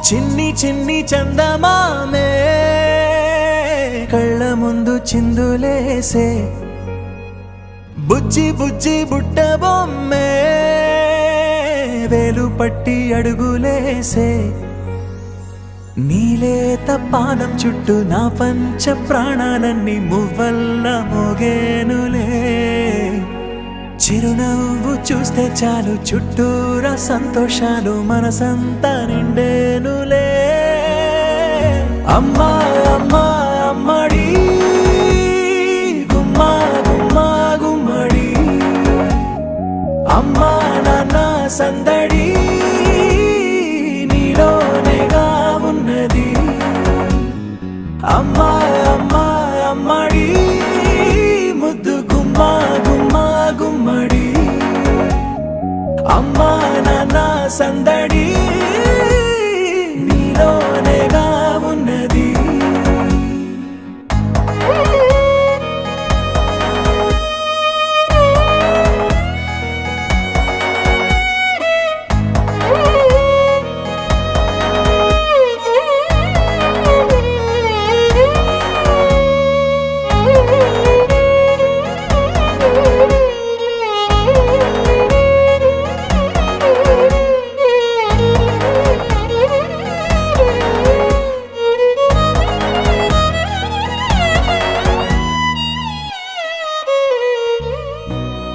చిన్ని చిన్ని చందమామే కళ్ళ ముందు చిందులేసే బుజ్జి బుజ్జి బుట్ట బొమ్మే వేలు పట్టి అడుగులేసే నీలేత పానం చుట్టూ నా పంచ ప్రాణాలన్నీ మువ్వల్ల మోగేనులే చిరునవ్వు చూస్తే చాలు చుట్టూరా సంతోషాలు మనసంతా నిండేనులే అమ్మా అమ్మా అమ్మడి గుమ్మా గుమ్మా గుమ్మడి అమ్మా నాన్న సందడి నీలోనేగా ఉన్నది అమ్మా అమ్మా అమ్మడి ముద్దు గుమ్మా గుమ్మా గుమ్మడి అమ్మా నాన్న సందడి నీలోనేగా ఉన్నది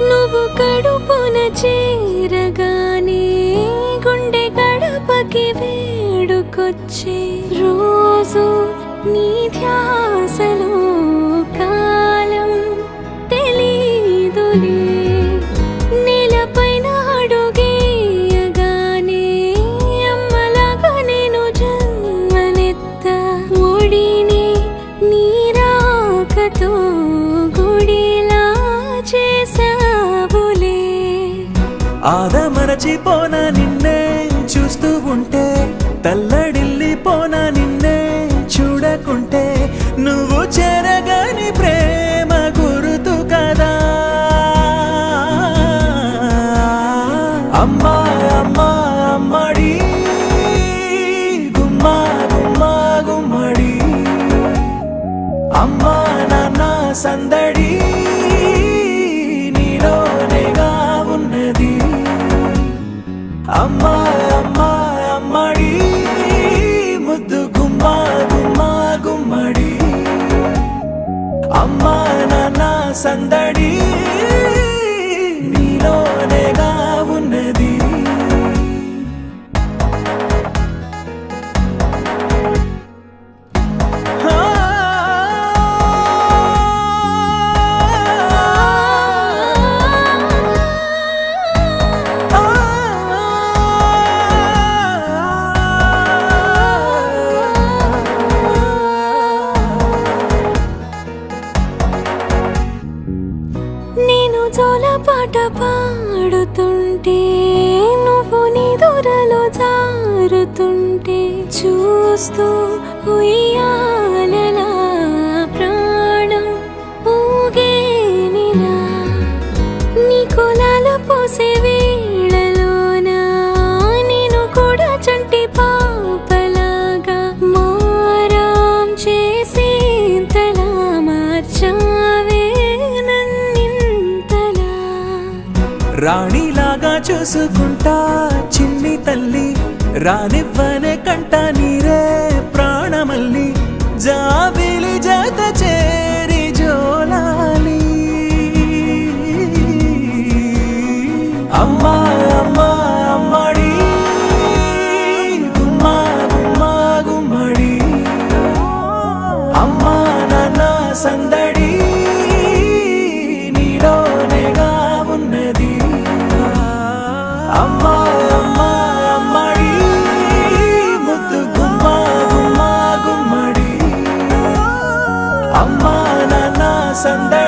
నువ్వు కడుపున చేరగానే గుండె గడపకి వేడుకొచ్చే రోజు నీ ధ్యాసలో కాలం తెలీదులే నేలపైన అడుగేయగానే అమ్మలాగా నేను జన్మనెత్త ఒడిని నీ రాకతో గుడిలా చేసావులే ఆదమరచిపోనా నిన్నే చూస్తూ ఉంటే తల్లడిల్లిపోనా నిన్నే చూడకుంటే నువ్వు చెరగని ప్రేమ గురుతు కదా అమ్మా అమ్మా అమ్మడి గుమ్మా గుమ్మా గుమ్మడి అమ్మా నాన్న సందడి నీలోనేగా ఉన్నది అమ్మా అమ్మా అమ్మడి ముద్దు గుమ్మా గుమ్మా గుమ్మడి అమ్మా నాన్న సందడి నీలోనేగా ఉన్నది నేను జోలపాట పాడుతుంటే నువ్వు నీ దూరలో జారుతుంటే చూస్తూ ఉయ్యాలలా ప్రాణం ఊగేనిలా నీ కులాల పోసే వేళలోన నేను కూడా చంటి పాపలాగా మారాం చేసేంతలా మార్చావే రాణిలాగా చూసుకుంటా చిన్ని తల్లి రానివ్వనే కంట నీరే ప్రాణమల్లి జాబిలి జత చేరి జోలాలి అమ్మా అమ్మా అమ్మడి గుమ్మా గుమ్మా గుమ్మడి అమ్మా నాన్న సందడి నీలోనేగా ఉన్నది అమ్మా అమ్మా అమ్మడి ముద్దు గుమ్మా గుమ్మా గుమ్మడి అమ్మా నాన్న సందడి